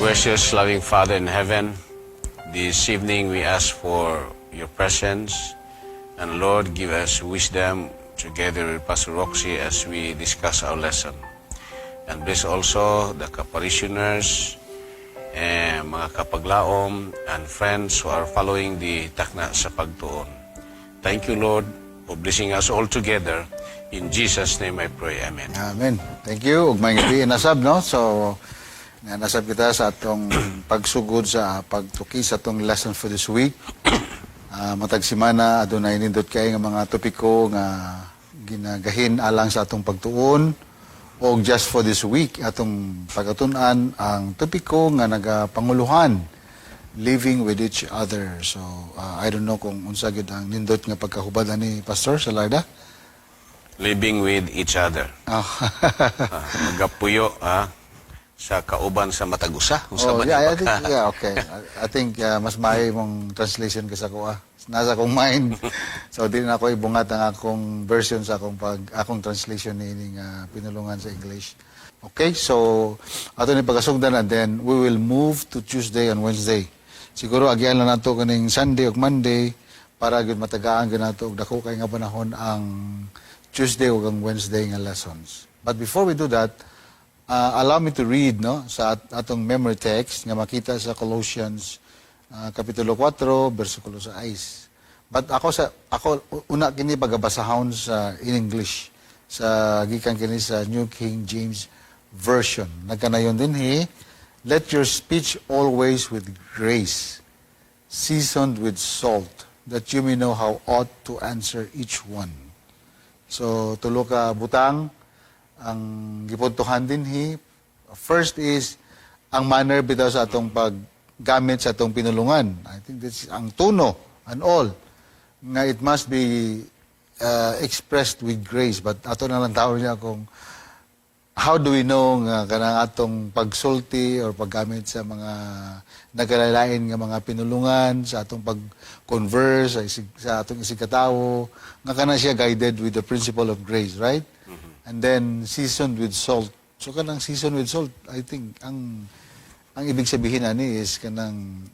Gracious, loving Father in heaven, this evening we ask for your presence, and Lord, give us wisdom together with Pastor Roxy as we discuss our lesson. And bless also the kaparishioners, mga kapaglaom, and friends who are following the Takna sa Pagtuon. Thank you, Lord, for blessing us all together. In Jesus' name I pray. Amen. Amen. Thank you. Ug may gabi nasab, no? So, nasab kita sa atong pagsugod sa pagtuki sa atong lesson for this week. Matag simana, adunay nindot kay nga mga topiko nga ginagahin alang sa atong pagtuon. O just for this week, atong pagatunan ang topiko nga nagapanguluhan, living with each other. So, I don't know kung unsa gyud ang nindot nga pagkahubad ni Pastor sa Larda. Living with each other. Magapuyo, sa kauban sa matagusa. Okay. I think mas maayo mong translation kasi ako. Nasa akong mind. So, di na ako ibungat ang akong version sa akong translation ni pinulungan sa English. Okay, so, ato ni pagkasugdan, and then we will move to Tuesday and Wednesday. Siguro, agyan lang nato kaning Sunday o Monday para gud matagaan gud nato dako kay nga panahon ang Tuesday o Wednesday nga lessons. But before we do that, allow me to read sa atong memory text nga makita sa Colossians kapitulo 4 bersikulo 6. But ako una kini pagabasahon sa in English sa gikan kini sa New King James Version. Nagkanayon dinhi, let your speech always with grace, seasoned with salt, that you may know how ought to answer each one. So tulo ka butang ang gipuntuhan dinhi. First is ang manner bitaw sa atong paggamit sa atong pinulungan. I think this is ang tono and all nga it must be expressed with grace. But ato na lang tawag niya kung how do we know nga kanang atong pagsulti or paggamit sa mga nagkalalain nga mga pinulungan, sa atong pag-converse, sa atong isigkatawo, nga kana siya guided with the principle of grace, right? And then seasoned with salt. So kanang seasoned with salt, I think ang ibig sabihin ani is kanang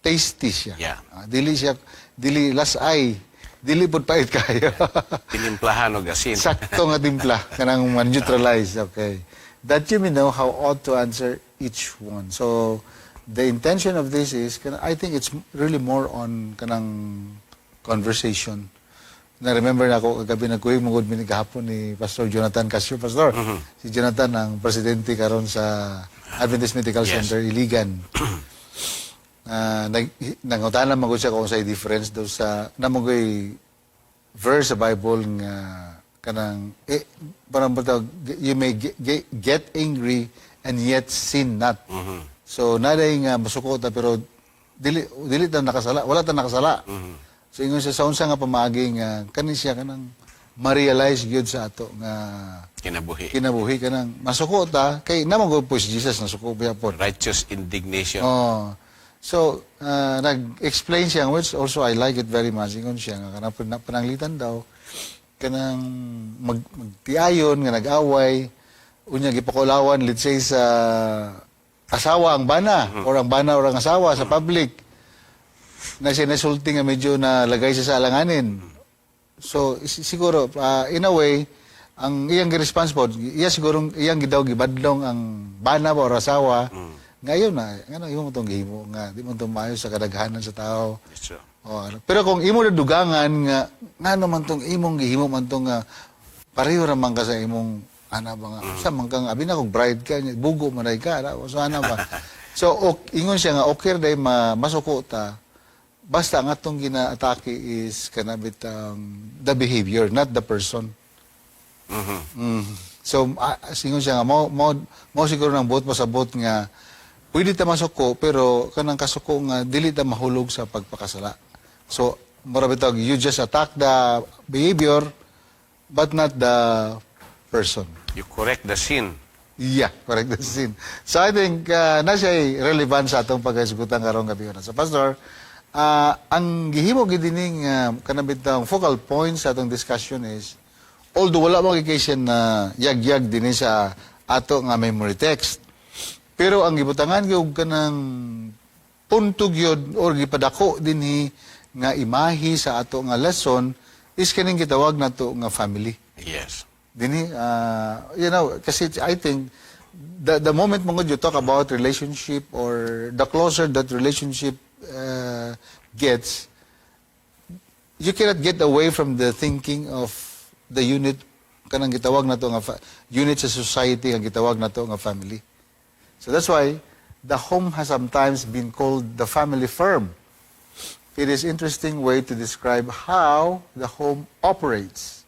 tasty siya. Yeah. Dili lasay, dili pud pait kayo. Tinimplahan og asin. Sakto nga timpla kanang neutralize, okay. That you may know how ought to answer each one. So the intention of this is I think it's really more on kanang conversation. Na-remember na ako, kagabi nagkuhig mong good kahapon ni Pastor Jonathan Casio. Pastor, si Jonathan ang presidente karon sa Adventist Medical Center, Iligan. Nangutanan mo siya kung sa'y difference daw sa, namugoy verse sa Bible nga, kanang, parang ba you may get angry and yet sin not. So, naday nga masuko ta, pero dili ta nakasala, wala ta nakasala. So, ingon siya sa unsa nga pamagi nga kanin siya kanang ma-realize gyud sa ato nga kinabuhi kanang masuko ta kay namo po si Jesus nasuko biya po. Righteous indignation. So, nag-explain siya which also I like it very much. Ingon siya nga kanang pananglitan daw kanang magtiayon nga nag-away unya gipakulawan let's say sa asawa ang bana or ang bana or ang asawa sa public. Na siya nasulti nga medyo nalagay siya sa alanganin. So, siguro, in a way, ang iyang response po, siguro iyang gidaw gibadlong ang bana ba o asawa, ngayon na, imo mo itong gihimo, nga, di mo itong mayo sa kadaghanan sa tao. Pero kung imo na dugangan, nga naman itong imong gihimo man itong, pareho naman ka sa imong, sa man kang, abi na kung bride ka, bugo manay ka, so ba? So, ingon siya nga, okay day masuko ta, basta ang atong gina-atake is kanabit the behavior, not the person. So, singon siya nga, mo siguro ng buot pasabot nga, pwede ta masuko, pero kanang kasuko nga, dili ta mahulog sa pagpakasala. So, marabitag, you just attack the behavior, but not the person. You correct the sin. Yeah, correct the sin. So, I think, na siya relevant sa atong pagkasugutan karong gabi. So, Pastor, ang gihimo gidining kanabitang focal point sa atong discussion is although wala mo kay na yag-yag din sa ato nga memory text Pero ang gibutangan gyud kanang puntog yun or gipadako dinhi nga imahi sa ato nga lesson is kaning gitawag nato nga family. Yes. Dinhi kasi I think the moment mo you talk about relationship or the closer that relationship gets, you cannot get away from the thinking of the unit kanang gitawag nato nga unit sa society nga gitawag nato nga family. So that's why the home has sometimes been called the family firm. It is an interesting way to describe how the home operates.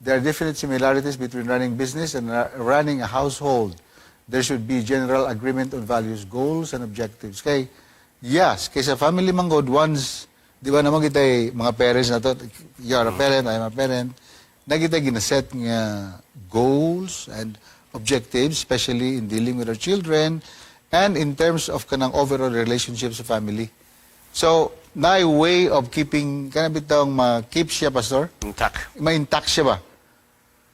There are definite similarities between running business and running a household. There should be general agreement on values, goals, and objectives. Yes, sa family manggod, once, di ba naman kita mga parents na to, you are a parent, I am a parent, na kita ginaset nga goals and objectives, especially in dealing with our children, and in terms of kanang overall relationship sa family. So, na way of keeping, kanang bitawang ma-keep siya, Pastor? Intact. Ma-intact siya ba?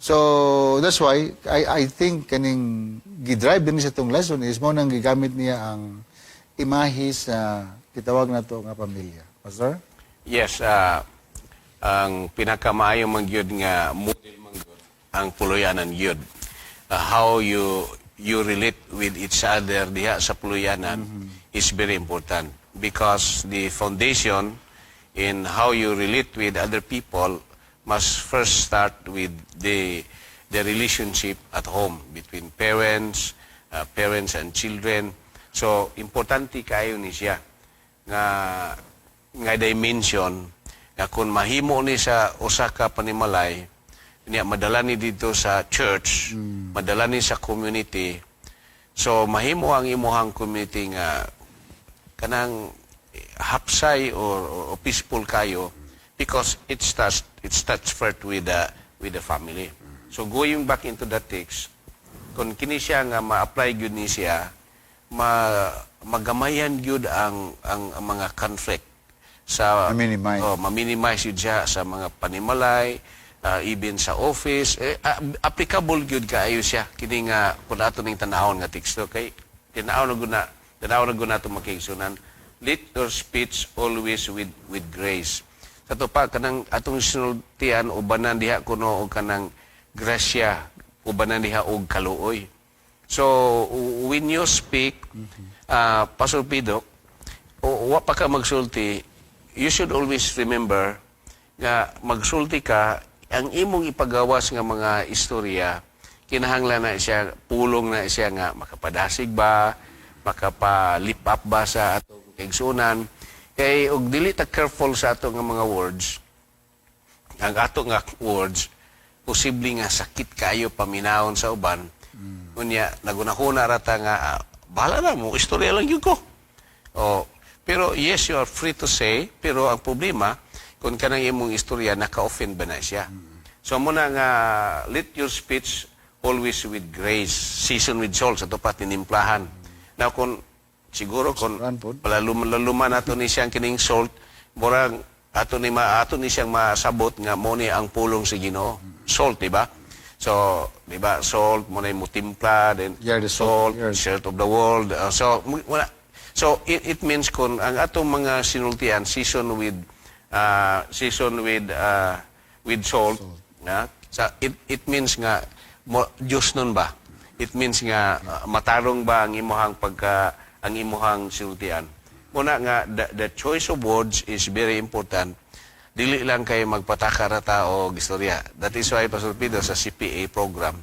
So, that's why, I think kaning gidrive din sa itong lesson is mo nang gigamit niya ang imahe sa kitawag na to nga pamilya. Pastor? Yes, ang pinakamaayo mangyud nga model mangyud ang puluyanan gyud. How you relate with each other diha sa puluyanan is very important because the foundation in how you relate with other people must first start with the relationship at home between parents and children. So importante kayo ni siya nga dimension nga kung mahimo ni sa usa ka panimalay niya madala ni dito sa church, madala ni sa community. So mahimo ang imuhang community nga kanang hapsay or peaceful kayo because it starts first with the family. So going back into the text, kung kini siya nga ma-apply gyud ni siya, magamayan gyud ang mga conflict sa ma-minimize yun siya sa mga panimalay, even sa office, applicable gyud kaayo siya kini nga kun ato ning tanahon nga teksto kay tanaw na guna to makigsunan. Let your speech always with grace. Sa to pa kanang atong sinultian ubanan diha kuno og kanang grasya, ubanan diha og kaluoy. So when you speak, Pastor Pido, wa pa ka magsulti, you should always remember nga magsulti ka ang imong ipagawas nga mga istorya, kinahanglan na siya, pulong na siya nga makapadasig ba, makapalip up ba sa atong kaigsunan. Kay og dili ta careful sa ato nga mga words, ang ato nga words, posible nga sakit kayo paminahon sa uban. Unya, nagunahuna rata nga, bahala na mo, istorya lang yun ko. Pero yes, you are free to say, pero ang problema, kung kanang imong istorya, naka-offend ba na siya? So muna nga, let your speech always with grace, season with salt, sa ito pa tinimplahan. Now, kung siguro, kung palaluman nato ni siyang kining salt, murang ato ni siyang masabot nga mo ni ang pulong sa Ginoo. Salt, di ba? So, di ba, salt, muna yung mutimpla, then Yeah, the salt, salt, salt of the world. So, it means kung ang atong mga sinultian, season with salt, it means nga, Diyos nun ba? It means nga, matarong ba ang imuhang sinultian? Muna nga, the choice of words is very important. Dili lang kayo magpatakarata o istorya. That is why, Pastor Pido, sa CPA program,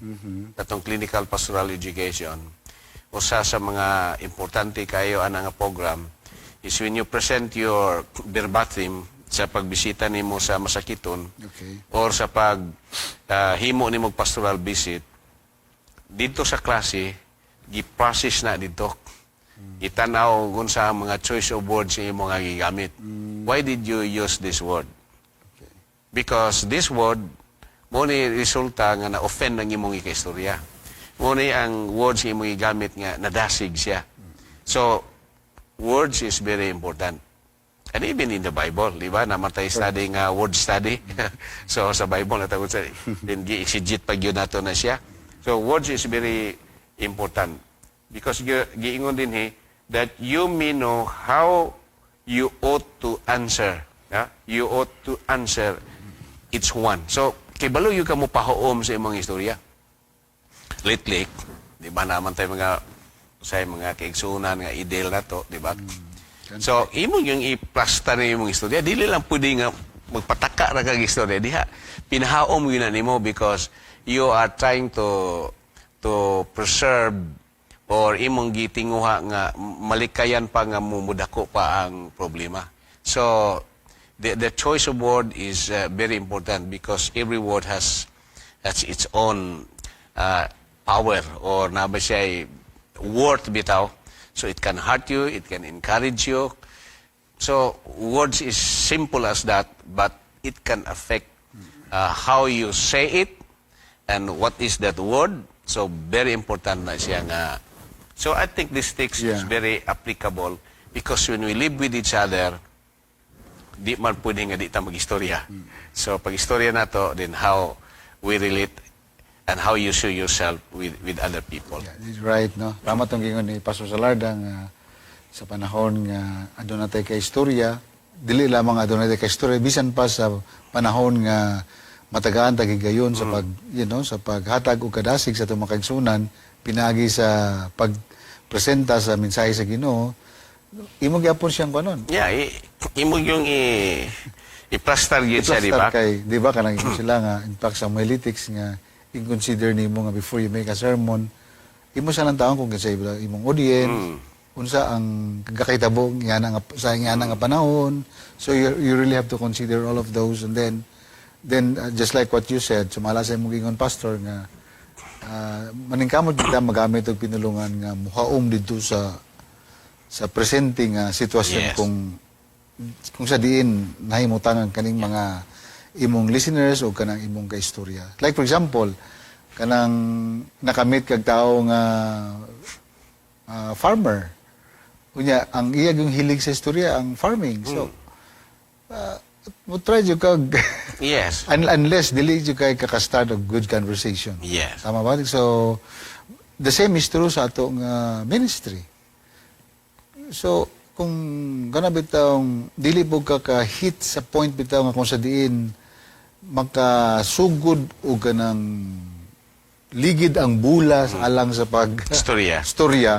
katong Clinical Pastoral Education, usa sa mga importante kayo nga program is when you present your verbatim sa pagbisita nimo sa masakiton or sa himo nimo pastoral visit, dito sa klase, gi-process na dito. Itanaw kung sa mga choice of words sa imo nga gigamit. Why did you use this word? Because this word, mo ni resulta nga na-offend ang imong ikaistorya. Mo ni ang words nga imong igamit nga nadasig siya. So, words is very important. And even in the Bible, di ba? Namatay study nga word study. So, sa Bible, natawag sa, then gi-exegete pag yun nato na siya. So, words is very important. Because giingon din that you may know how you ought to answer. Yeah? You ought to answer each one. So, kay balo yung ka mo pahoom sa imong istorya. Lately, di ba naman tayo mga kaigsunan nga ideal na to, di ba? So, imong yung iplasta na imong istorya, dili lang pwede nga magpataka ra kag istorya diha. Pinahaom yun na nimo because you are trying to preserve or imong gitinguha nga malikayan pa nga mumudako pa ang problema. So, the choice of word is very important because every word has its own power or na ba siya worth bitaw. So it can hurt you, it can encourage you. So words is simple as that, but it can affect how you say it and what is that word. So very important na siya nga. So I think this text is very applicable because when we live with each other, di man pwede nga di ta mag-istorya. So pag-istorya na to, then how we relate and how you show yourself with other people. Yeah, this is right, no? Tama itong gingon ni Pastor Salarda nga sa panahon nga aduna tay ka istorya, dili lamang aduna tay ka istorya, bisan pa sa panahon nga matagaan tagigayon sa sa paghatag og kadasig sa itong makaigsunan, pinagi sa pagpresenta sa mensahe sa Ginoo, imo gyapon siyang kanon. Yeah, imo yung i-plastar yun siya, di ba? Di ba, kanang sila nga, in fact, sa homiletics nga, i-consider nimo nga before you make a sermon, imo sa lang taon kung kasi imong audience, unsa ang kakitabo sa nga panahon. So you really have to consider all of those, and then just like what you said, sumala sa imong gingon pastor nga maningkamot kita magamit og pinulungan nga muhaom didto sa presenting sitwasyon kung sa diin nahimutan kaning mga imong listeners o kanang imong kaistorya. Like for example, kanang nakamit kag tao nga farmer. Unya, ang iyag yung hilig sa istorya, ang farming. So, mo try you kag yes. Unless dili you kay kakastart of good conversation. Yes. Tama ba? So, the same is true sa atong ministry. So, kung gana bitawng dili po ka-hit sa point bitaw nga kung sa diin makasugod o ganang ligid ang bula alang sa Storya.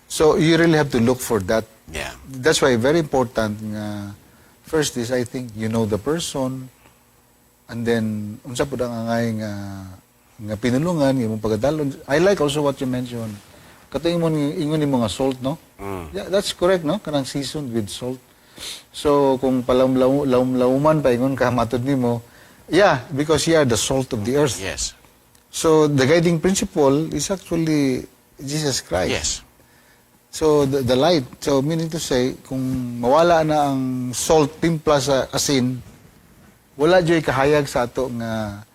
So you really have to look for that. Yeah. That's why very important nga first is I think you know the person, and then unsa pud ang angay nga pinulungan imong pagdalon. I like also what you mentioned. Katong ingon nimo nga salt, no? Yeah, that's correct, no? Kanang seasoned with salt. So kung palawman pa ingon ka matud nimo, yeah, because you are the salt of the earth. Yes. So the guiding principle is actually Jesus Christ. Yes. So the light. So meaning to say, kung mawala na ang salt timpla sa asin, wala joy kahayag sa ato nga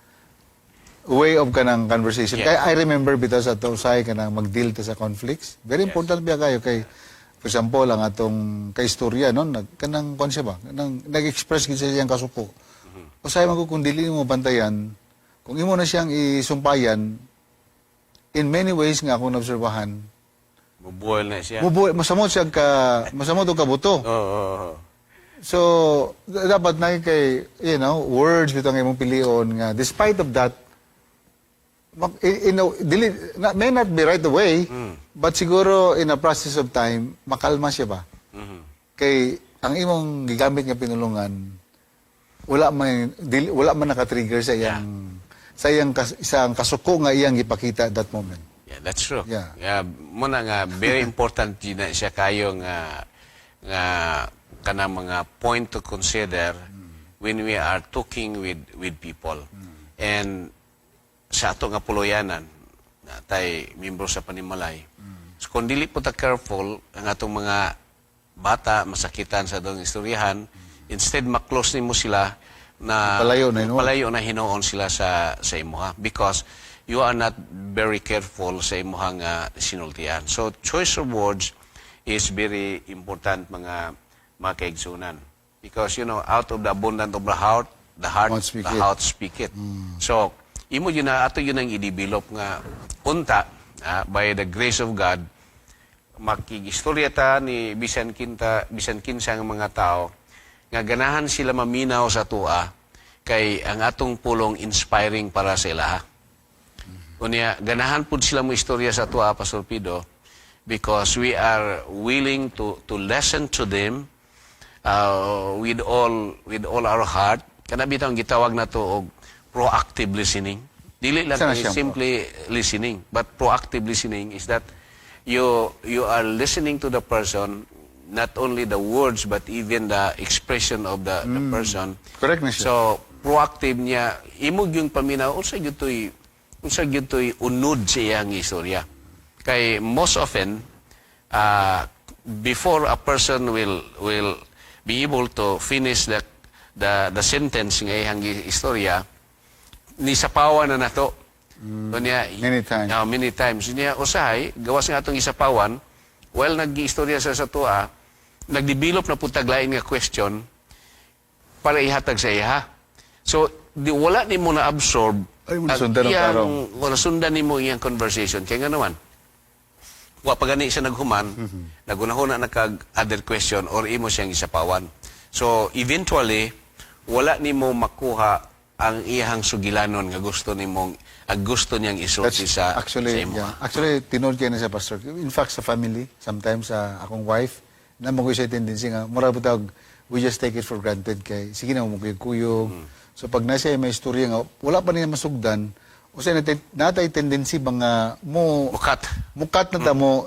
way of kanang conversation. Yeah. Kaya I remember bitaw sa ato usay kanang mag-deal ta sa conflicts. Very important biya kayo kay for example ang atong kaistorya no kanang kon siya ba nag-express gid siya siyang kasuko. Usay man ko kung dili mo bantayan, kung imo na siyang isumpayan, in many ways nga akong naobserbahan, Bubuhol na siya. masamot siya masamot og kabuto. Oo. So, dapat na kay, words bitang imong pilion nga, despite of that, may not be right away, but siguro in a process of time, makalma siya ba? Kay, ang imong gigamit nga pinulungan, wala man naka-trigger sa isang kasuko nga iyang ipakita at that moment. Yeah, that's true. Yeah. Muna nga, very important yun na siya kayo nga kanang mga point to consider when we are talking with people. And sa ato nga puloyanan, na tay membro sa Panimalay, so kung dili po ta careful, ang atong mga bata, masakitan sa doong istoryahan, instead maklose nimo sila na palayo na hinoon sila sa imuha because you are not very careful sa imuhang sinultian. So choice of words is very important mga kaigsunan because out of the abundance of the heart speak it. So imo yun na ato yun ang i-develop nga unta by the grace of God makigistorya ta ni bisan kinsa nga mga tao nga ganahan sila maminaw sa tua kay ang atong pulong inspiring para sa ilaha. Unya ganahan pud sila mo istorya sa tua, Pastor Pido, because we are willing to listen to them with all our heart. Kana bitaw gitawag na to og proactive listening. Dili lang Sana kay siya, simply listening, but proactive listening is that you are listening to the person, not only the words but even the expression of the person. Correct na siya. So proactive niya imog yung paminaw unsa gyud toy unod sa iyang istorya. Kay most often before a person will be able to finish the sentence nga iyang istorya, ni sapawan na nato. Many times. Many times. Niya, usahay, gawas nga itong isapawan, while nag-istorya sa tua, nag-develop na putaglain nga question para ihatag sa iha. So, wala ni mo na-absorb Ay, wala sundan ang tarong. wala sundan ni mo iyang conversation. Kaya nga naman, wa pagani siya naghuman, nagunahuna na kag other question or imo siyang isapawan. So, eventually, wala ni mo makuha ang iyang sugilanon nga gusto niyang isulti sa imo. Yeah. Actually, tinod kayo na sa pastor. In fact, sa family, sometimes sa akong wife, na mo ko siya tendency nga, mura po tawag, we just take it for granted kay, sige na mo kuyog. So pag nasa may istorya nga, wala pa niya masugdan, o sa natay tendency bang mukat na ta mo,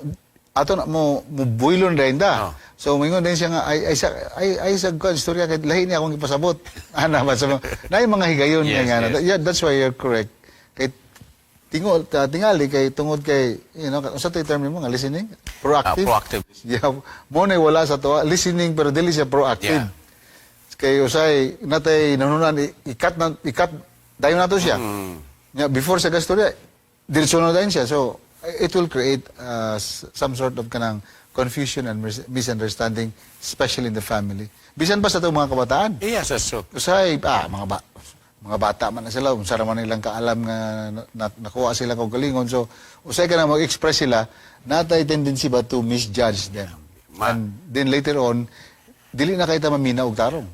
ato na mo builon rin da. Oh. So mingon din siya nga ay sa istorya kay lahi niya akong ipasabot. Ana ba sa nay mga higayon Yes, nga yes. Yeah, that's why you're correct. Kay tingali kay tungod kay unsa tay term nimo nga listening? Proactive. Proactive. Yeah, mo na wala sa to listening pero dili siya proactive. Yeah. Kay usay natay nanunan ikat dayon nato siya. Yeah, before sa gastorya diretso na dayon siya. So it will create some sort of kanang confusion and misunderstanding, especially in the family. Bisan pa sa itong mga kabataan. Yes, that's true. Usay, mga bata man na sila, unsa man nilang kaalam nga nakuha sila kong kalingon. So, usay ka na mag-express sila, natay tendency ba to misjudge them. And then later on, dili na kayo mamina og tarong.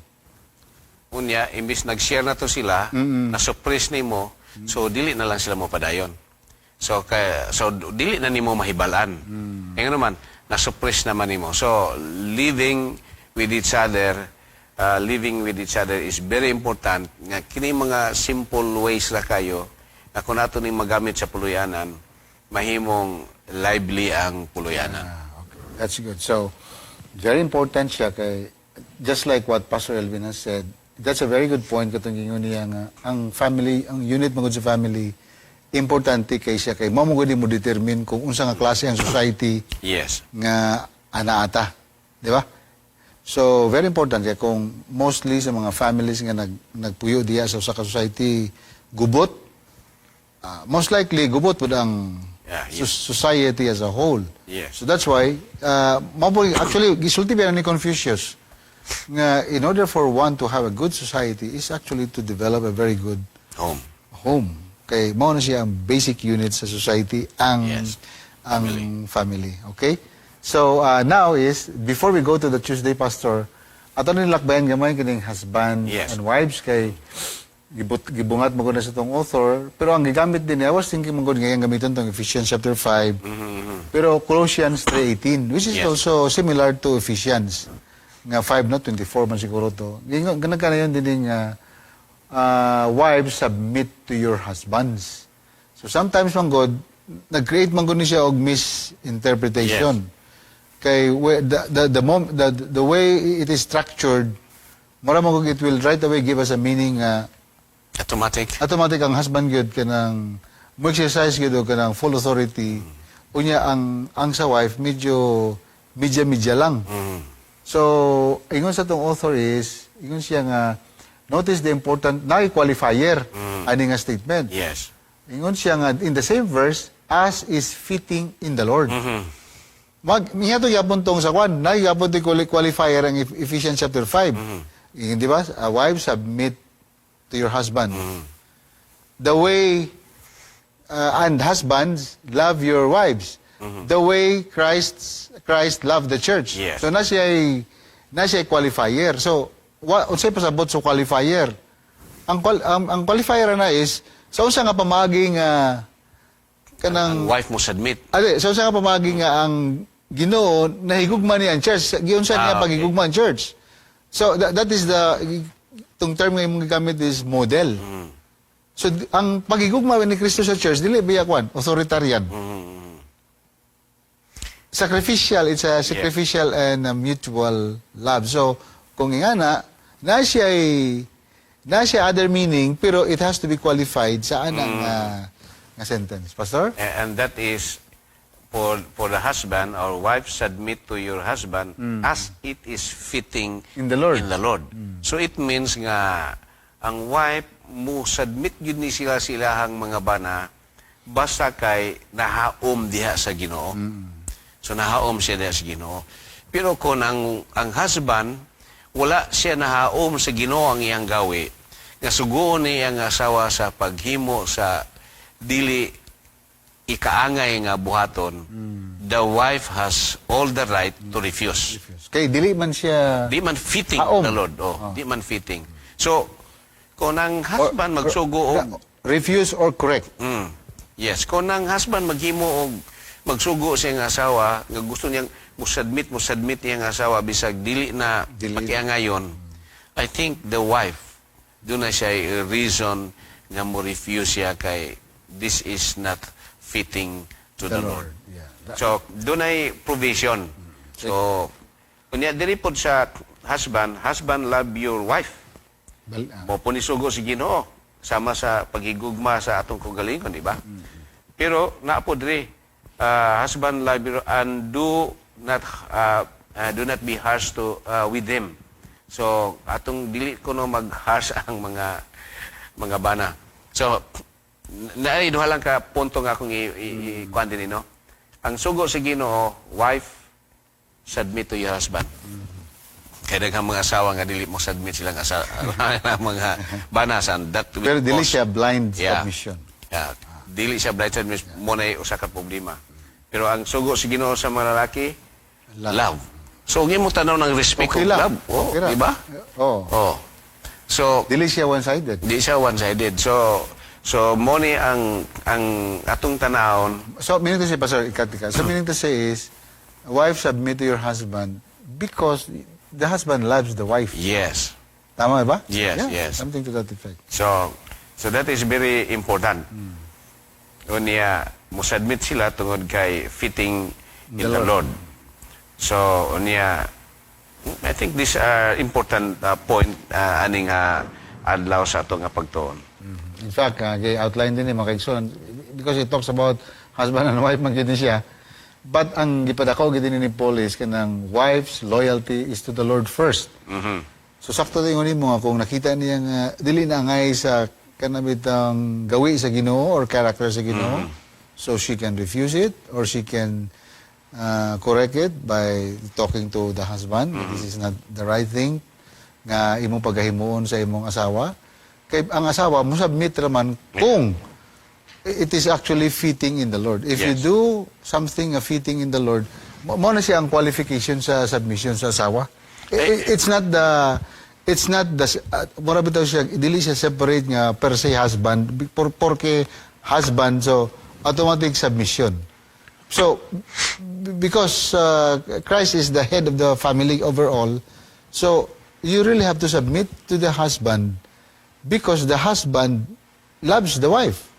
Unya, imbis nag-share na to sila, na-suppress ni mo, so dili na lang sila mo padayon. So dili na nimo mahibalan. Kaya naman, na-suppress naman nimo. So living with each other is very important. Nga kini mga simple ways ra kayo na kung nato ni magamit sa puluyanan, mahimong lively ang puluyanan. Okay. That's good. So, very important siya kay, just like what Pastor Elvin has said, that's a very good point katong gingon niya nga ang family, ang unit magud sa family, importante kay siya kay mao mo mo determine kung unsa nga klase ang society Yes. nga anaata, di ba? So very important kay kung mostly sa mga families nga nagpuyo diya sa usa ka society gubot, most likely gubot pud ang society as a whole. Yes. So that's why actually gisulti ba ni Confucius nga in order for one to have a good society is actually to develop a very good home. Kay mao na siya ang basic unit sa society, ang family. Okay? So now is before we go to the Tuesday Pastor, ato ni lakbayan gamay kining husband and wives kay gibungat mo na sa tong author, pero ang gigamit din I was thinking mo ngayong gamiton tong Ephesians chapter 5. Pero Colossians 3:18 which is also similar to Ephesians nga 5:24 man siguro to. Ganun ka na yun din nga wives submit to your husbands. So sometimes man God nag-create man gud ni siya og misinterpretation. Kay the way it is structured, mura man it will right away give us a meaning Automatic ang husband gyud kanang mo exercise gyud og kanang full authority. Unya ang sa wife medyo media lang. So ingon sa tong author is ingon siya nga notice the important qualifier ani nga statement. Yes. Ingon siya nga in the same verse as is fitting in the Lord. Mihato yapon tong sa kwan, yapon ti qualifier ang Ephesians chapter 5. Di ba? Wives submit to your husband. The way and husbands love your wives. the way Christ loved the church. Yes. So na siya qualifier. So unsay pasabot sa qualifier? Ang qualifier na is sa unsa nga pamagi nga Ang kanang wife mo submit. sa unsa nga pamagi nga ang Ginoo nahigugma niya ang church. Giunsa niya okay. paghigugma ang church. So that is itong term nga imong gamit is model. So ang paghigugma ni Kristo sa church dili biya kwan authoritarian. Sacrificial, it's a sacrificial and a mutual love. So kung ingana na siya other meaning pero it has to be qualified sa anang nga sentence. Pastor? And that is for the husband or wife, submit to your husband as it is fitting In the Lord. So it means nga ang wife mo submit yun ni silahang mga bana basta kay nahaom diha sa Ginoo. So nahaom siya diha sa Ginoo. Pero kung ang husband wala siya nahaom sa Ginoo ang iyang gawi, nga sugoon niya ang asawa sa paghimo sa dili ikaangay nga buhaton, the wife has all the right to refuse. Kay dili man siya Di man fitting Haom. the Lord. Di man fitting. So, kung ang husband magsugo og refuse or correct. yes, kung ang husband maghimo og magsugo sa iyang asawa nga gusto niyang mo-submit niyang asawa bisag dili na pakiangayon, I think the wife doon na siya reason nga mo refuse siya kay this is not fitting to the Lord. Yeah. So, doon ay provision. So, kunya diri pod sa husband love your wife. Mo punisugo si Ginoo sama sa paghigugma sa atong kaugalingon, di ba? Pero naapod diri husband love your and do not be harsh to with them. So, atong dili kuno mag-harsh ang mga bana. So, duha lang ka punto nga akong i-kuhan din, no? Ang sugo sa Ginoo, wife, submit to your husband. Kaya daghang mga asawa nga dili mo submit silang mga banasan. Pero dili siya blind submission. Yeah. Dili siya blind submission. Muna usa ka problema. Pero ang sugo sa Ginoo sa mga lalaki, love. So, mo tanaw ng respect Okay of lang. love. Oh, Okay lang. di ba? Oh. So, Dili siya one-sided. di siya one-sided. So mo ni ang atong tanawon. So, meaning to say, Pastor, so meaning to say is, wife submit to your husband because the husband loves the wife. Yes. Tama ba? Yes, Yeah, yes. something to that effect. So that is very important. Unya mo submit sila tungod kay fitting in the Lord. So unya I think these are important point aning adlaw sa atong pagtuon. In fact, outline din ni mga kaigsoon because it talks about husband and wife man gid siya. But ang gipadakaw gid ni Paul is kanang wife's loyalty is to the Lord first. So sakto din nimo nga kung nakita niya nga dili na angay sa kanabitang gawi sa Ginoo or character sa Ginoo, so she can refuse it or she can correct it by talking to the husband. This is not the right thing nga imong paghahimuon sa imong asawa. Kay ang asawa mo submit raman kung it is actually fitting in the Lord. If you Yes. do something fitting in the Lord, mo na siya ang qualification sa submission sa asawa. It's not the mura bitaw siya dili siya separate nga per se husband porque husband so automatic submission. So because Christ is the head of the family overall, so you really have to submit to the husband because the husband loves the wife.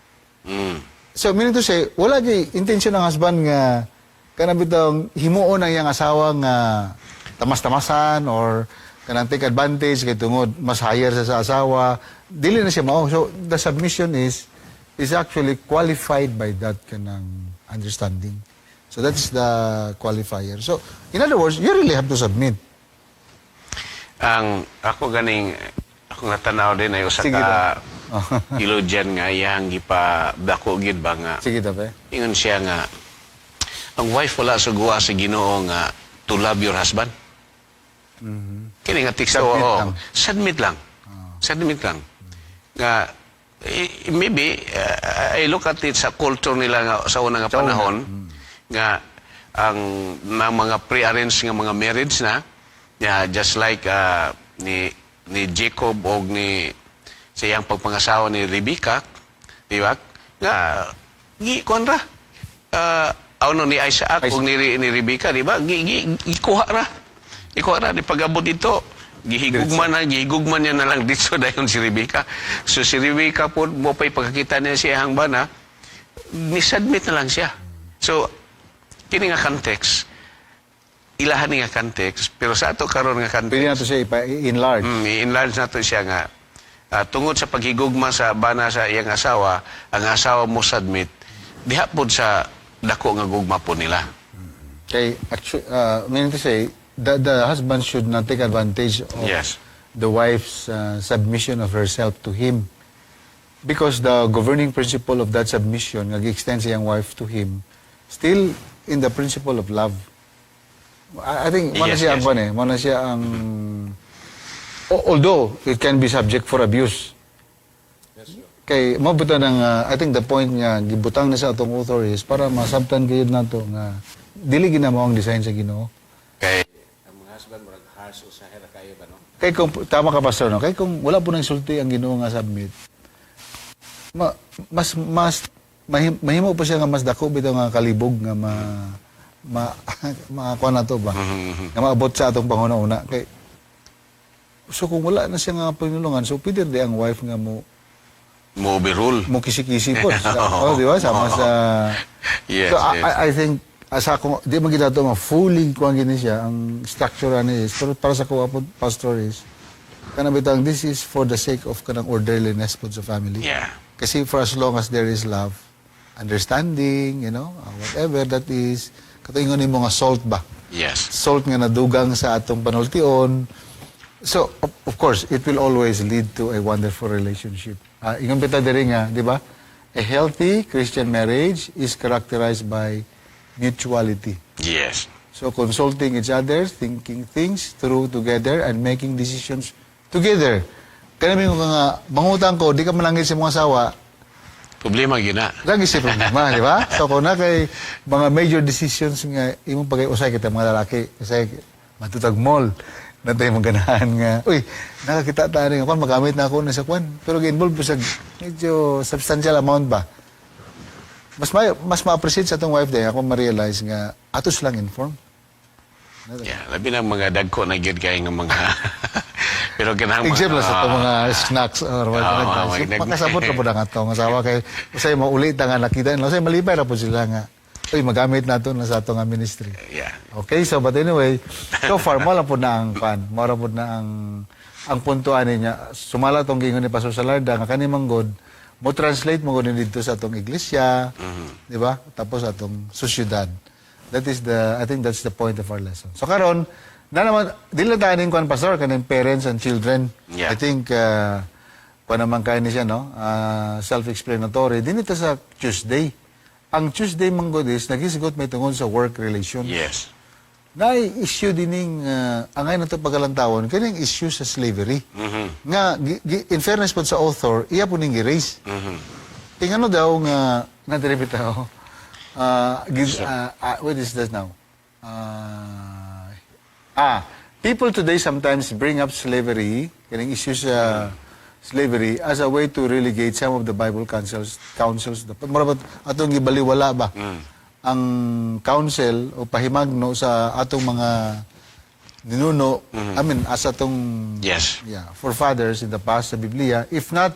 So, meaning to say, wala di intention ng husband nga kanang bitong himuon ang iyang asawa nga tamas-tamasan or kanang take advantage kay tungod mas higher sa asawa. Dili na siya mao. So, the submission is actually qualified by that kanang understanding. So, that's the qualifier. So, in other words, you really have to submit. Ang ako natanaw din ay usa Sige ka daw. theologian nga iyang gipadako gid ba nga Sige, tape. ingon siya nga ang wife wala suguha sa Ginoo nga to love your husband. Kini nga teksto Submit lang. Submit lang. Nga maybe I look at it sa culture nila nga sa unang panahon. nga ang na mga pre-arranged nga mga marriage na just like ni Jacob o ni sa iyang pagpangasawa ni Rebecca, di ba? Nga konra ni Isaac o ni Rebecca, di ba? Ikuha ra di pag-abot dito. Gihigugman niya na lang dito dayon si Rebecca. So si Rebecca po mo pa'y pagkakita niya siya hang bana, ni-submit na lang siya. So kini nga context, ilahan ni nga context, pero sa ato karon nga context, Pwede na ito siya i-enlarge. i-enlarge na to siya nga, tungod sa paghigugma sa bana sa iyang asawa, ang asawa mo submit, dihapod sa dako nga gugma po nila. Okay, actually, meaning to say, the husband should not take advantage of Yes. the wife's submission of herself to him. Because the governing principle of that submission, nag-extend sa iyang wife to him, still in the principle of love. I think, Yes, yes. Mana siya ang, although it can be subject for abuse. Kay, mabuta ng, I think the point nga, gibutang na sa atong author is, para masabtan kayo na to, nga, dili ginamo ang design sa Ginoo. Kay ang mga husband murag harsh sa hera kayo ba no? Kay kung, tama ka pastor, no? Kay kung wala po nang sulti ang Ginoo nga submit, mahimo pa siya nga mas dako bitaw nga kalibog nga makakuha na to ba? Nga maabot sa atong panguna-una. Kay, so kung wala na siya nga pinulungan, so pwede di ang wife nga mo Mo-overrule. kisi-kisi po. Di ba? Sama sa... Yes, So yes. I think, asa ko, di man kita ito fully kuha gini siya, ang structure ni is, pero para sa kuha po, pastor is, kanabitang, this is for the sake of kanang orderliness po sa family. Yeah. Kasi for as long as there is love, understanding, whatever that is, katuingon ni mga salt ba? Yes. Salt nga nadugang sa atong panultion. So, of course, it will always lead to a wonderful relationship. Ingon pita diri nga, di ba? A healthy Christian marriage is characterized by mutuality. Yes. So, consulting each other, thinking things through together, and making decisions together. Kaya namin ko nga, mangutang ko, di ka malangit sa mga asawa, Problema gyud na. lagi si problema, di ba? So, kung na kay mga major decisions nga, imong pag-usay kita mga lalaki, usay matutag mall, natay mong ganahan nga, uy, nakakita tayo nga, kung magamit na ako na sa kwan, pero ga-involve po sa medyo substantial amount ba? Mas ma-appreciate sa itong wife din, ako ma-realize nga, atos lang inform. Yeah, labi na mga dagko na gyud kay nga mga pero ganang Example sa itong mga snacks or what. Makasabot na po na nga itong asawa kay usay maulit nga nakita nila, usay malipay na po sila nga, uy, magamit na ito na sa itong ministry. Yeah. Okay, so but anyway, so far, mo lang po na ang pan. Mo lang po na ang puntuan niya. Sumala tong gingon ni Pastor Salarda, nga kanimang God, mo translate mo gud dito sa atong iglesia, di ba? Tapos atong sosyedad. That is I think that's the point of our lesson. So karon, na naman, dili tayo ning kwan, Pastor, kaning parents and children. Yeah. I think, kung naman kaya ni siya, no? Self-explanatory. Din ito sa Tuesday. Ang Tuesday manggod is, nagisigot may tungkol sa work relations. Yes. Na-issue din angay na ito pagkalantawon, kanyang issue sa slavery. Nga, in fairness po sa author, iya po ning erase. Tingano daw nga, nadiripit ako, what is that now? People today sometimes bring up slavery, kanyang issue sa slavery, as a way to relegate some of the Bible counsels. Marabat, atong ibaliwala ba? Ang counsel o pahimagno sa atong mga ninuno, I mean, as atong Yes. forefathers in the past sa Biblia, if not,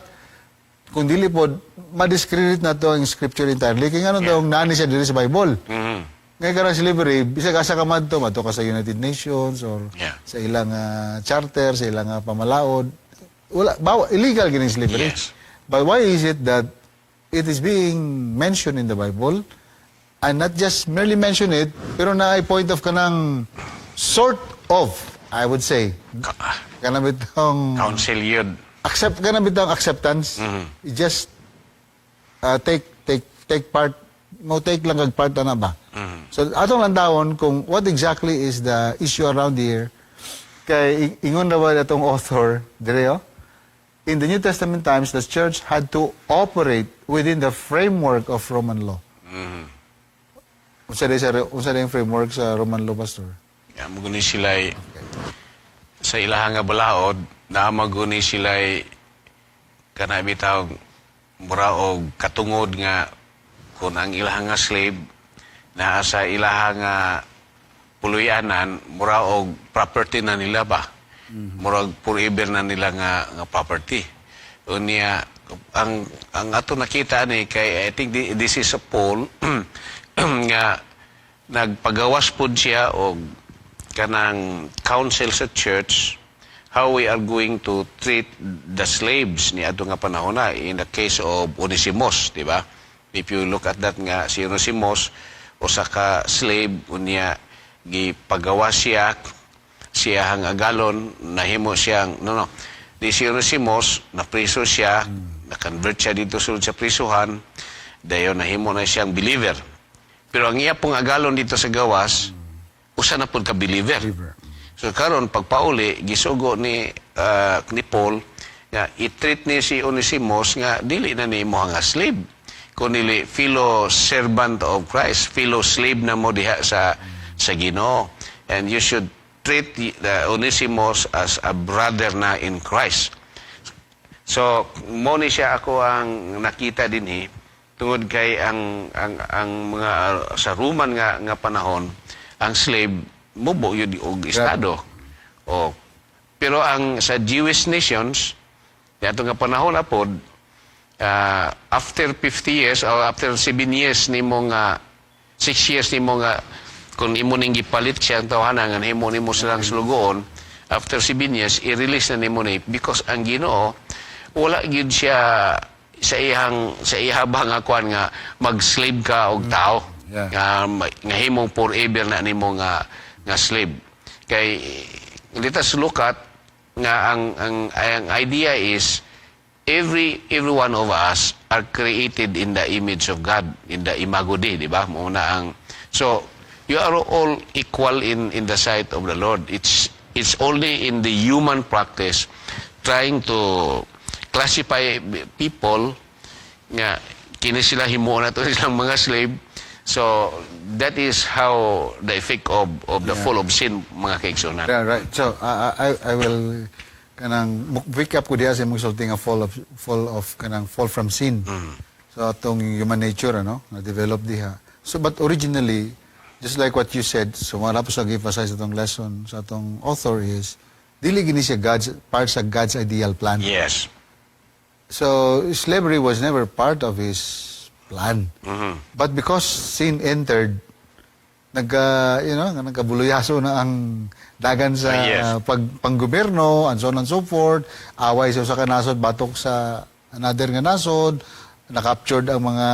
kung dili po, ma-discredit na to ang scripture entirely, kaya nga daw nani siya dili sa Bible. Ngayon karang slavery, bisa ka sa kamad to, mato ka sa United Nations or sa ilang charter, sa ilang pamalaod. Illegal gining slavery. Yes. But why is it that it is being mentioned in the Bible and not just merely mention it, pero na ay point of kanang sort of, I would say, kanang bitong Counsel yun. kanang bitong acceptance. Just take part, mo take lang kag part na ba. So atong landawon kung what exactly is the issue around here, kay ingon na ba itong author dire, in the New Testament times, the church had to operate within the framework of Roman law. unsa day yung framework sa Roman law, Pastor? Maguni sila sa ilahang nga balaod na maguni sila kana bitaw mura og katungod nga kung ang ilahang nga slave naa sa ilahang nga puluyanan mura og property na nila ba mura og forever na nila nga property unya ang ato nakita ni kay I think this is a Paul nga nagpagawas pud siya og kanang council sa church how we are going to treat the slaves ni adto nga panahon na in the case of Onesimus, di ba? If you look at that nga si Onesimus usa ka slave unya gipagawa siya hang agalon nahimo siyang di si Onesimus na priso siya na-convert siya dito sulod sa prisuhan dayon nahimo na siyang believer pero ang iya pong agalon dito sa gawas usa na pud ka believer. So karon pagpauli gisugo ni Paul nga i-treat ni si Onesimus nga dili na nimo nga slave kundi fellow servant of Christ, fellow slave na mo diha sa Ginoo. And you should treat Onesimus as a brother na in Christ. So mo ni siya ako ang nakita dinhi tungod kay ang mga sa Roman nga panahon ang slave mubo yun og estado. O pero ang sa Jewish nations yato nga panahon na pod after 50 years or after 7 years nimo nga 6 years nimo nga kung imo ning gipalit siya ang tawanan nga himo nimo silang slugoon after 7 years i-release na nimo ni because ang Ginoo wala gyud siya sa ihabang nga kuan nga mag-slave ka og tao nga himong forever na nimo nga slave kay let us look at nga ang idea is every one of us are created in the image of God in the imago Dei, di ba? Muna ang so you are all equal in the sight of the Lord. It's only in the human practice trying to classify people nga kini sila himo na to silang mga slave. So that is how the effect of the fall of sin mga kaigsunan. Yeah, right. So I will kanang pick up ko diha sa mong sulti nga fall from sin. So atong human nature na develop diha. So but originally just like what you said, so mga lapos nag-emphasize itong lesson sa itong author is dili gini siya part sa God's ideal plan. Yes. So slavery was never part of his plan. But because sin entered, nagkabuluyaso na ang dagan sa panggobyerno and so on and so forth, away sa kanasod, batok sa another nga nasod, na-captured ang mga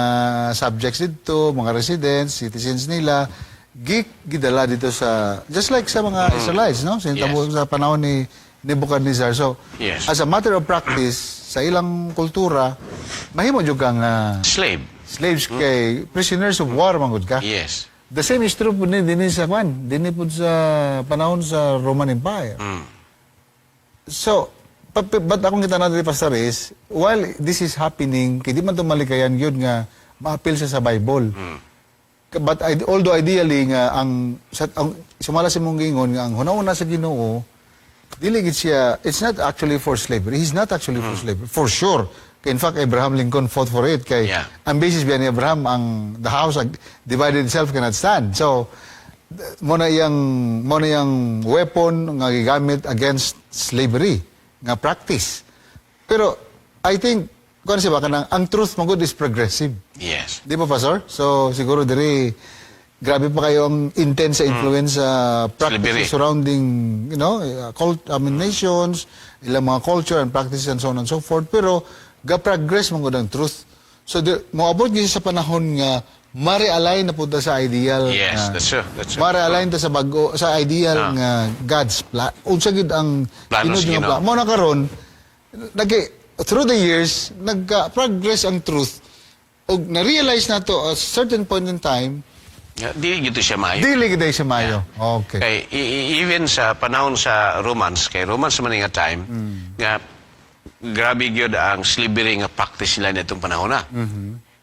subjects dito, mga residents, citizens nila, gidala dito sa, just like sa mga Israelites, no? Sa panahon ni Nebuchadnezzar. So, as a matter of practice, sa ilang kultura, mahimo jud kang slaves kay prisoners of war manggod ka. Yes. The same is true po din sa panahon sa Roman Empire. So, but akong kita natin, Pastor, is, while this is happening, kaya di man ito malikayan yun nga, ma-appeal siya sa Bible. But although ideally nga, sumala si mong gingon nga, ang hunahuna sa Ginoo, diligid siya, it's not actually for slavery. He's not actually for slavery. For sure. In fact, Abraham Lincoln fought for it. Kay ang basis biya ni Abraham, the house divided itself cannot stand. So, muna yung weapon nga gigamit against slavery, nga practice. Pero, I think, kung siya ba, ang truth mo good is progressive. Yes. Di ba, Pastor? So, siguro diri, grabe pa kayo ang intense influence sa practices surrounding, nations, ilang mga culture and practices and so on and so forth. Pero, ga-progress mo ang truth. So, moabot niya sa panahon nga, ma-realign na punta sa ideal. Yes, that's true. Ma-realign ta sa ideal nga God's plan. Unsa gid ang planos Ginoo. Mo na karon, through the years, nagka-progress ang truth. Og na-realize na to at a certain point in time, dili gito siya maayo. Dili gito siya maayo. Okay. Kay even sa panahon sa Romans, kay Romans man nga time, nga grabe gyud ang slavery nga practice nila nitong panahon na.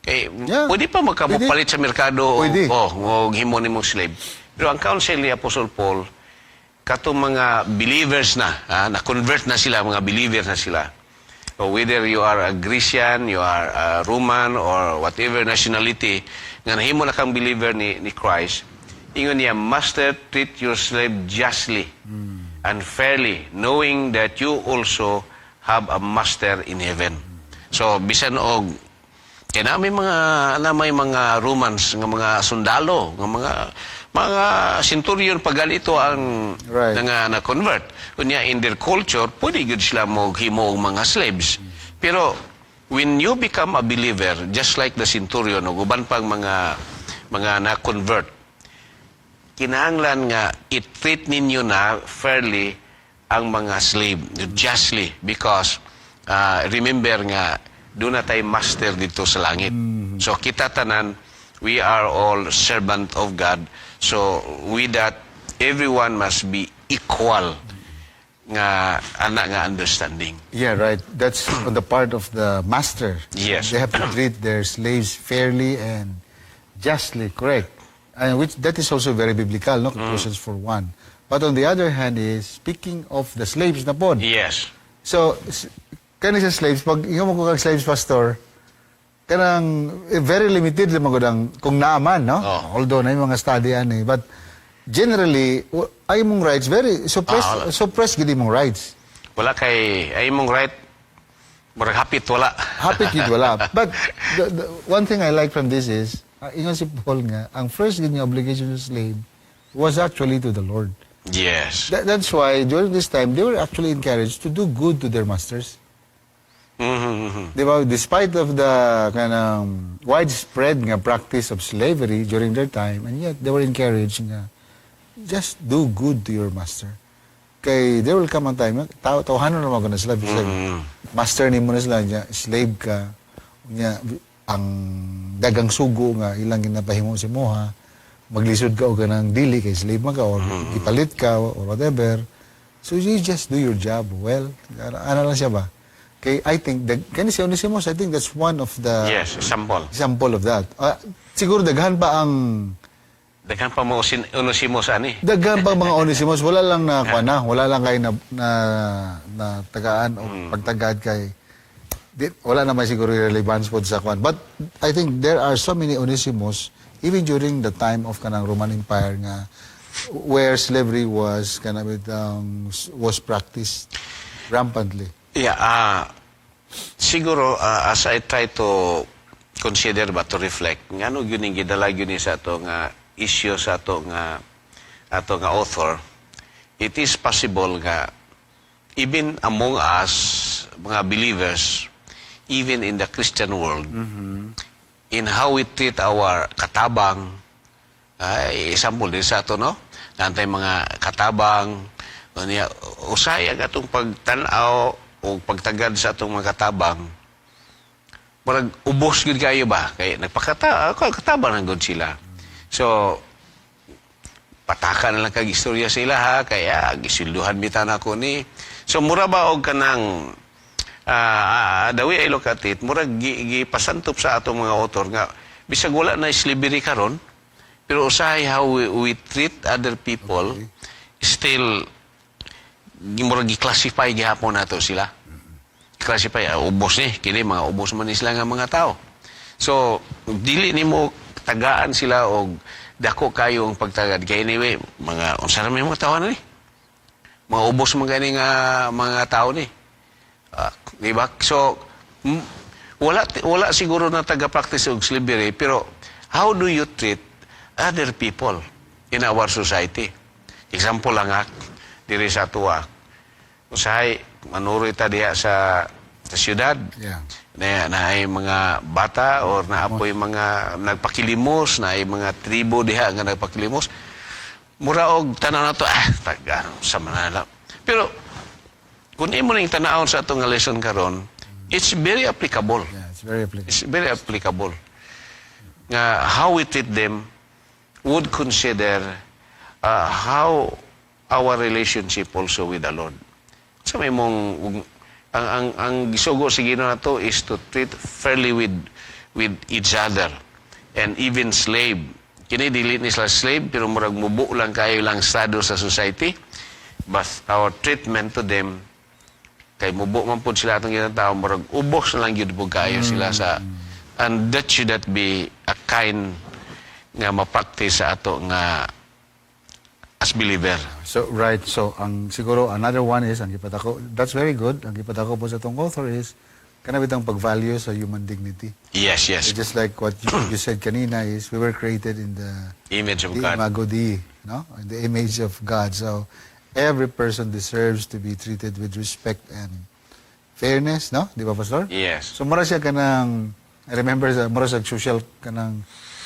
Kay, Yeah. pwede pa magkapalit sa merkado Pwede. o himo nimong slave. Pero ang counsel ni Apostle Paul, katong mga believers na, na-convert na sila, mga believer na sila. So whether you are a Grecian, you are a Roman, or whatever nationality, nga nahimo na kang believer ni Christ, ingon niya, master, treat your slave justly and fairly, knowing that you also have a master in heaven. So, bisan og kaya na may mga Romans, nga mga sundalo, nga mga centurion pagalito ang Right. nga na-convert. Kunya, in their culture, pwede gud sila mo himo og mga slaves. Pero, when you become a believer, just like the centurion, o uban pang mga na-convert, kinahanglan nga i-treat ninyo na fairly ang mga slave, justly, because remember nga, doon na tayo master dito sa langit. So kita tanan, we are all servant of God. So with that, everyone must be equal nga anak nga understanding. Yeah, right. That's on the part of the master. Yes. They have to treat their slaves fairly and justly, correct. And which that is also very biblical, no? Colossians 4:1. But on the other hand is, speaking of the slaves na pod. Yes. So, kani sa slaves, pag ingon mo kag slaves pastor, kanang very limited lang magudang kung naaman, no? Oh. Although na yung mga study ani, but generally ay mong rights very suppress gid mong rights. Wala kay, ay mong right, murag hapit wala. Happy kid wala. But the one thing I like from this is, ingon si Paul nga, ang first gid nga obligation of slave was actually to the Lord. Yes. That's why during this time they were actually encouraged to do good to their masters. Di ba? Despite of the kanang widespread nga practice of slavery during their time, and yet they were encouraged nga, just do good to your master. Kay there will come a time, tawahanon naman ko na slave. Master ni mo na sila, niya, slave ka, niya, ang dagang sugo nga, ilang ginapahimo si Moha, maglisod ka o ka ng dili, kay slave ka, or ipalit ka, or whatever. So you just do your job well. Ano lang siya ba? Okay, I think, kani si Onesimus, I think that's one of the Yes, example. of that. Siguro daghan pa ang Daghan pa mo Onesimus ani. daghan pa mga Onesimus, wala lang na wala lang kay na tagaan o pagtagad kay wala naman siguro relevance po sa kwan. But I think there are so many Onesimus even during the time of kanang Roman Empire nga where slavery was was practiced rampantly. Yeah, siguro as I try to consider ba to reflect, ngano gyud ning gidala gyud ni sa ato nga issue sa ato nga author, it is possible nga even among us mga believers, even in the Christian world, in how we treat our katabang, example din sa ato, no? Nantay mga katabang, usay ang atong pagtanaw o pagtagad sa atong mga katabang, marag ubos gud kayo ba? Kaya katabang ng gud sila. So, pataka na lang kag istorya sila ha, kaya gisilduhan bitan ako ni. So, mura ba og kanang dawi ay lokatit, murag gipasantop sa atong mga author nga, bisag wala na slavery karon, pero usahay how we treat other people, still murag gi-classify gihapon nato sila. Classify, ubos ni, kini mga ubos man ni sila nga mga tao. So, dili nimo tagaan sila og dako kayo ang pagtagad. Kaya anyway, mga unsa na may mga tao na ni? Mga ubos man gani nga mga tao ni. Di ba? So, wala siguro na taga-practice og slavery, pero how do you treat other people in our society? Example lang diri sa tuwa. Usahay, manuroy ta diha sa syudad. Yeah. Na ay mga bata or naapoy mga nagpakilimos, na ay mga tribo diha nga nagpakilimos. Mura og tanaw na to, taga sa Manila. Pero kung imo ning tanawon sa atong lesson karon, it's very applicable. Yeah, it's very applicable. It's very applicable. Nga how we treat them would consider how our relationship also with the Lord. So may mong ang gisugo sige na to is to treat fairly with with each other. And even slave. Kini dili ni sila slave, pero murag mubo lang kayo lang estado sa society. But our treatment to them, kay mubo man po sila atong ginatao, murag ubos na lang yun po kayo sila sa... And that should not be a kind nga ma-practice sa ato nga as believer. So, right. So, siguro, another one is, ang gipatako, that's very good. Ang gipatako po sa itong author is, kanabitang pag-value sa human dignity. Yes, yes. Just like what you said kanina is, we were created in the Image of the God. imago Dei, no? In the image of God. So, every person deserves to be treated with respect and fairness, no? Di ba, Pastor? Yes. So, mura siya kanang, I remember, mura siya social, kanang,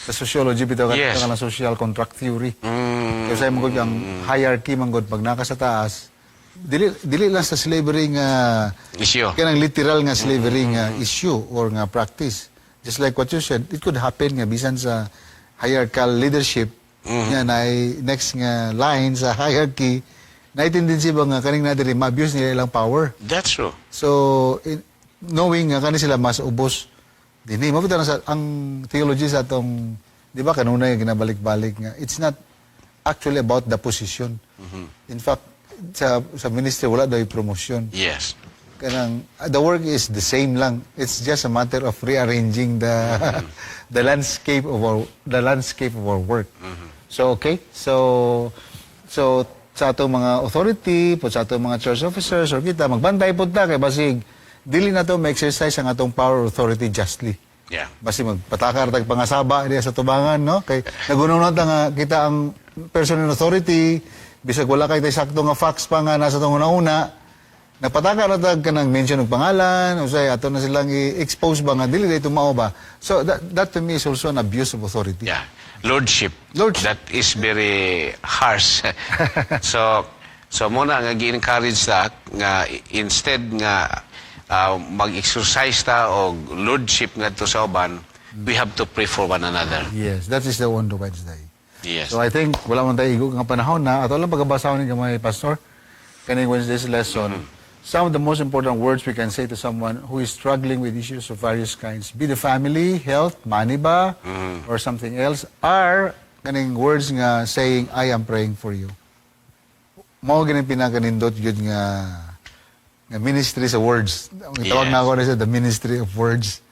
sa sociology, bitaw Yes. kanang social contract theory. Kasi mo ang hierarchy manggod pag naka sa taas, dili lang sa slavery nga Issue. kanang literal nga slavery nga issue or nga practice. Just like what you said, it could happen nga bisan sa hierarchical leadership nga na next nga line sa hierarchy na tendency ba nga kaning nadiri ma-abuse nila ilang power. That's true. So knowing nga kani sila mas ubos dinhi mo na sa ang theology sa atong di ba kanunay ginabalik-balik nga it's not actually about the position. In fact sa ministry wala daw promotion. Yes. Kanang the work is the same lang. It's just a matter of rearranging the the landscape of our work. So okay. So sa atong mga authority, po sa atong mga church officers or kita magbantay pud ta kay basig dili na to ma-exercise ang atong power authority justly. Yeah. Basi magpatakar tag pangasaba diya sa tubangan, no? Kay nagununod nga kita ang person in authority, bisag wala kay tay sakto nga facts pa nga nasa tong una-una, nagpatakar na tag kanang mention og pangalan, o say ato na silang i-expose ba nga dili dito mao ba. So that to me is also an abuse of authority. Yeah. Lordship. That is very harsh. so muna nga gi-encourage ta nga instead nga mag-exercise ta og lordship ngadto sa uban, we have to pray for one another. Yes, that is the Wonder Wednesday. Yes. So I think wala man tayo igog nga panahon na ato lang pagabasa ni gamay pastor kaning Wednesday's lesson. Some of the most important words we can say to someone who is struggling with issues of various kinds, be the family, health, money ba, or something else, are kaning words nga saying, I am praying for you. Mao ganing pinakanindot yun nga ministry sa words. Ang tawag na ako na siya, the ministry of words.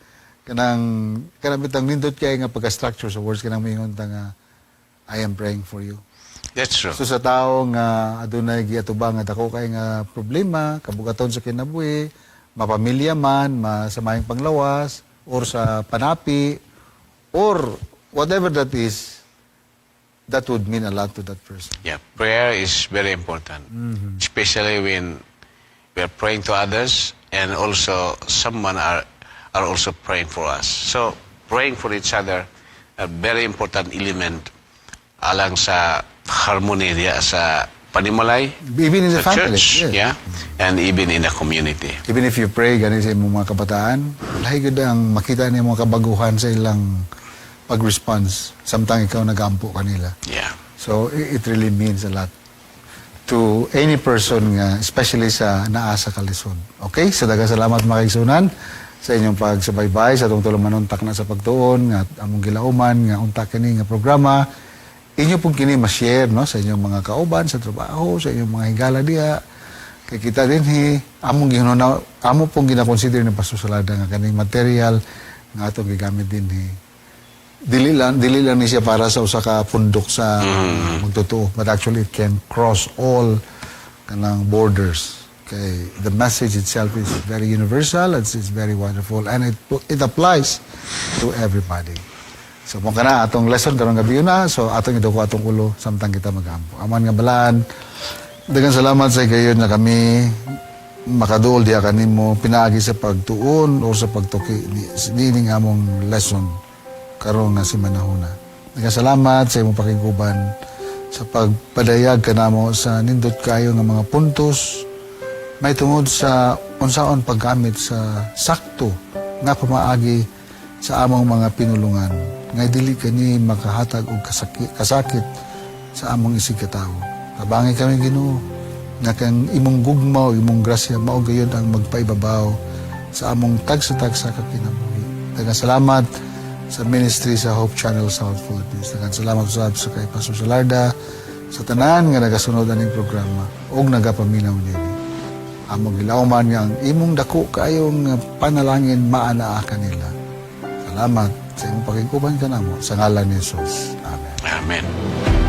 Kanang bitang nindot kaya nga pagka-structure sa words, kanang mingon ta nga, I am praying for you. That's true. So sa tao nga adunay giatubang nga dako kay nga problema, kabugaton sa kinabuhi, mapamilya man, masamayang panglawas, or sa panapi, or whatever that is, that would mean a lot to that person. Yeah, prayer is very important, especially when we are praying to others, and also someone are also praying for us. So praying for each other, a very important element alang sa harmony diya sa panimalay, Even in the sa family. church, yes. yeah, and even in the community. Even if you pray gani sa imong mga kabataan, lahi gud ang makita ni mga kabaguhan sa ilang pag-response samtang ikaw nagampo kanila. Yeah. So it really means a lot to any person nga, especially sa naa sa kalisod. Okay? So daghang salamat mga kaigsunan sa inyong pagsubaybay sa atong tulong manuntak na sa pagtuon nga among gilauman nga unta kini nga programa. Inyo pong kini ma-share no sa inyong mga kauban sa trabaho, sa inyong mga higala diha. Kay kita dinhi among pong gina-consider ni Pastor Salada nga kaning material nga atong gigamit dinhi. Dili lang ni siya para sa usa ka pundok sa magtotoo, but actually it can cross all kanang borders. Okay, the message itself is very universal, it's very wonderful, and it applies to everybody. So mo kana atong lesson karong gabi na, so atong iduko atong ulo samtang kita magampo. Aman nga balaan. Daghang salamat sa gayon na kami makaduol diha kanimo pinaagi sa pagtuon o sa pagtuki ni among lesson karon nga si manahuna. Nagasalamat sa imong pakiguban sa pagpadayag kanamo sa nindot kayo nga mga puntos may tungod sa unsaon paggamit sa sakto nga pamaagi sa among mga pinulungan nga dili kani makahatag og kasakit sa among isig katawo. Kabangi kami Ginoo nga kang imong gugma o imong grasya mao gayon ang magpaibabaw sa among tagsa-tagsa ka kinabuhi. Daghang salamat sa ministry sa Hope Channel South Philippines. Daghang salamat sa kay Pastor Salarda sa tanan nga nagasunod aning programa ug nagapaminaw nini. Among gilawman nga ang imong dako kaayong panalangin maanaa kanila. Salamat sa imong pakiguban kanamo sa ngalan ni Jesus. Amen. Amen.